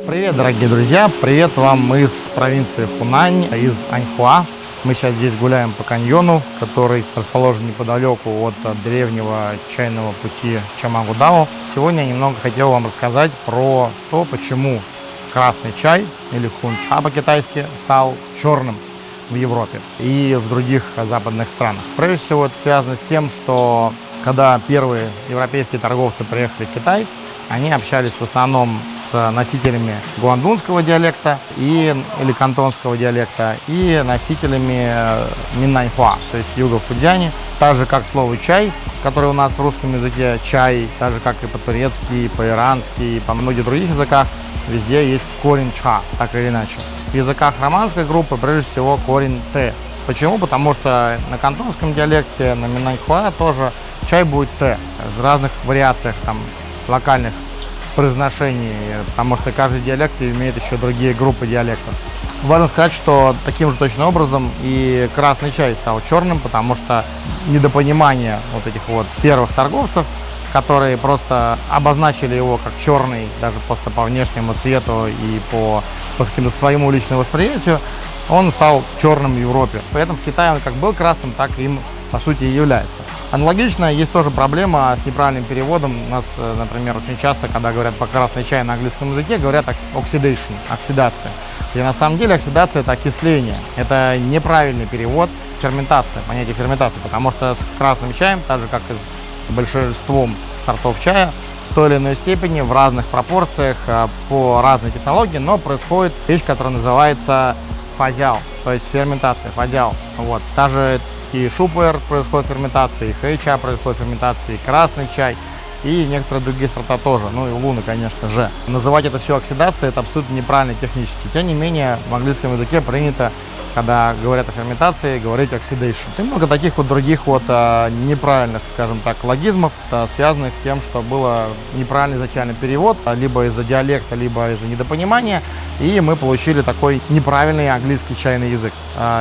Привет, дорогие друзья! Привет вам из провинции Хунань, из Аньхуа. Мы сейчас здесь гуляем по каньону, который расположен неподалеку от древнего чайного пути Чамагудао. Сегодня я немного хотел вам рассказать про то, почему красный чай, или хунча по-китайски, стал черным в Европе и в других западных странах. Прежде всего, это связано с тем, что когда первые европейские торговцы приехали в Китай, они общались в основном с носителями гуандунского диалекта или кантонского диалекта и носителями миннаньхуа, то есть юго-фудзяне. Так же, как слово «чай», которое у нас в русском языке «чай», так же, как и по-турецки, по-ирански, и по многих других языках, везде есть корень «ча», так или иначе. В языках романской группы, прежде всего, корень «т». Почему? Потому что на кантонском диалекте, на миннаньхуа тоже чай будет «т», в разных вариациях там локальных произношений, потому что каждый диалект имеет еще другие группы диалектов. Важно сказать, что таким же точно образом и красный чай стал черным, потому что недопонимание вот этих вот первых торговцев, которые просто обозначили его как черный, даже просто по внешнему цвету и по какому-то своему личному восприятию, он стал черным в Европе. Поэтому в Китае он как был красным, так им по сути и является. Аналогично, есть тоже проблема с неправильным переводом. У нас, например, очень часто, когда говорят по красный чай на английском языке, говорят oxidation, оксидация. И на самом деле оксидация — это окисление. Это неправильный перевод, ферментация, понятие ферментации, потому что с красным чаем, так же как и с большинством сортов чая, в той или иной степени, в разных пропорциях, по разной технологии, но происходит вещь, которая называется фазяо, то есть ферментация, фазяо. Вот. Даже и шупер происходит ферментация, и хэйча происходит ферментация, и красный чай, и некоторые другие сорта тоже, ну и луны, конечно же. Называть это все оксидацией — это абсолютно неправильно технически. Тем не менее, в английском языке принято, когда говорят о ферментации, говорить oxidation. И много таких вот других вот неправильных, скажем так, логизмов, связанных с тем, что было неправильный изначально перевод, либо из-за диалекта, либо из-за недопонимания, и мы получили такой неправильный английский чайный язык,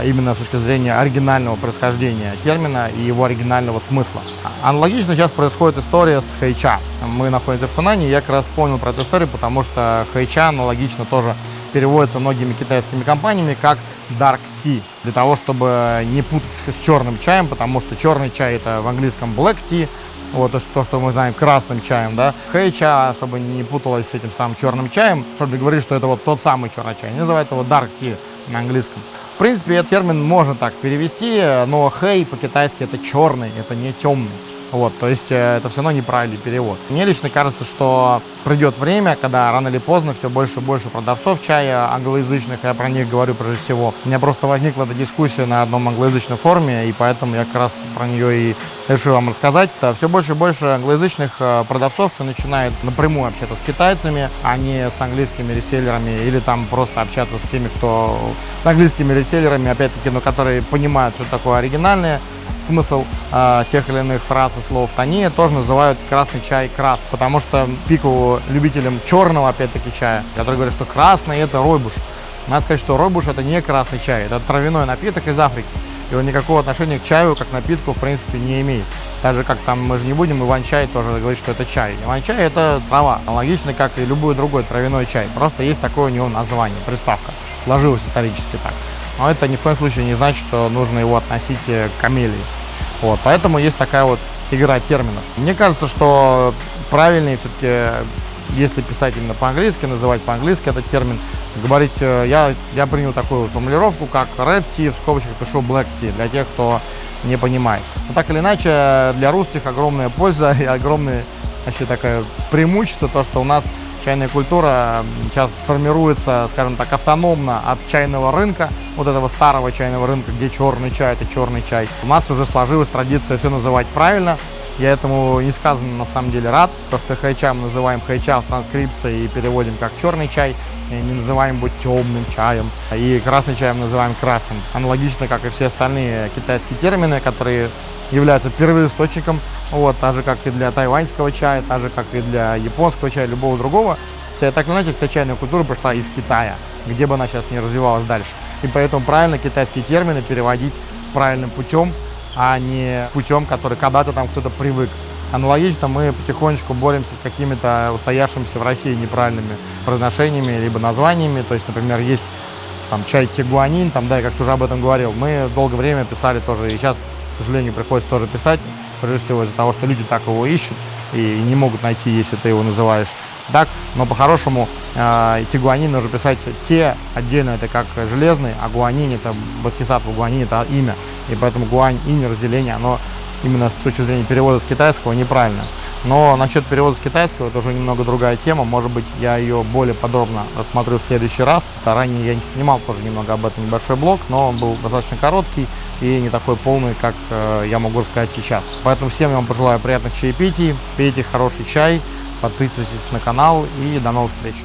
именно с точки зрения оригинального происхождения термина и его оригинального смысла. Аналогично сейчас происходит история с хэйча. Мы находимся в Хунане, и я как раз вспомнил про эту историю, потому что хэйча аналогично тоже переводится многими китайскими компаниями как dark tea, для того, чтобы не путать с черным чаем, потому что черный чай — это в английском black tea, вот то, что мы знаем красным чаем, да. Хэйча, чтобы не путалось с этим самым черным чаем, чтобы говорить, что это вот тот самый черный чай, они называют его dark tea на английском. В принципе, этот термин можно так перевести, но хэй по-китайски — это черный, это не темный. Вот, то есть это все равно неправильный перевод. Мне лично кажется, что придет время, когда рано или поздно все больше и больше продавцов чая англоязычных, я про них говорю прежде всего. У меня просто возникла эта дискуссия на одном англоязычном форуме, и поэтому я как раз про нее и решил вам рассказать. Все больше и больше англоязычных продавцов начинают напрямую общаться с китайцами, а не с английскими реселлерами, или там просто общаться с теми, кто с английскими реселлерами, опять-таки, но которые понимают, что такое оригинальное. Смысл тех или иных фраз и слов, они тоже называют красный чай крас, потому что пику любителям черного, опять-таки, чая, которые говорят, что красный — это ройбуш. Надо сказать, что ройбуш — это не красный чай, это травяной напиток из Африки, и он никакого отношения к чаю как напитку в принципе не имеет. Так же, как там мы же не будем иван-чай тоже говорить, что это чай. Иван-чай — это трава, аналогично, как и любой другой травяной чай, просто есть такое у него название, приставка, сложилось исторически так. Но это ни в коем случае не значит, что нужно его относить к камелии. Вот, поэтому есть такая вот игра терминов. Мне кажется, что правильнее все-таки, если писать именно по-английски, называть по-английски этот термин, говорить, я принял такую формулировку, как red tea, в скобочках пишу black tea, для тех, кто не понимает. Но так или иначе, для русских огромная польза и огромное вообще такое преимущество, то, что у нас чайная культура сейчас формируется, скажем так, автономно от чайного рынка, вот этого старого чайного рынка, где черный чай — это черный чай. У нас уже сложилась традиция все называть правильно. Я этому несказанно на самом деле рад, потому что хэйча мы называем хэйча в транскрипции и переводим как черный чай, и не называем его темным чаем, и красный чай мы называем красным. Аналогично, как и все остальные китайские термины, которые являются первоисточником, вот, так же, как и для тайваньского чая, так же, как и для японского чая, любого другого. Так или иначе, вся чайная культура пришла из Китая, где бы она сейчас не развивалась дальше. И поэтому правильно китайские термины переводить правильным путем, а не путем, который когда-то там кто-то привык. Аналогично мы потихонечку боремся с какими-то устоявшимися в России неправильными произношениями либо названиями. То есть, например, есть там чай тигуанин, там, да, я как-то уже об этом говорил. Мы долгое время писали тоже, и сейчас, к сожалению, приходится тоже писать, прежде всего из-за того, что люди так его ищут и не могут найти, если ты его называешь так. Но по-хорошему тигуанин нужно писать те отдельно, это как железный, а гуанин это бодхисаттва, гуанин это имя. И поэтому гуань-инь разделение, оно именно с точки зрения перевода с китайского неправильно. Но насчет перевода с китайского это уже немного другая тема. Может быть, я ее более подробно рассмотрю в следующий раз. Ранее я не снимал тоже немного об этом небольшой блог, но он был достаточно короткий и не такой полный, как я могу рассказать сейчас. Поэтому всем я вам пожелаю приятных чаепитий, пейте хороший чай, подписывайтесь на канал и до новых встреч.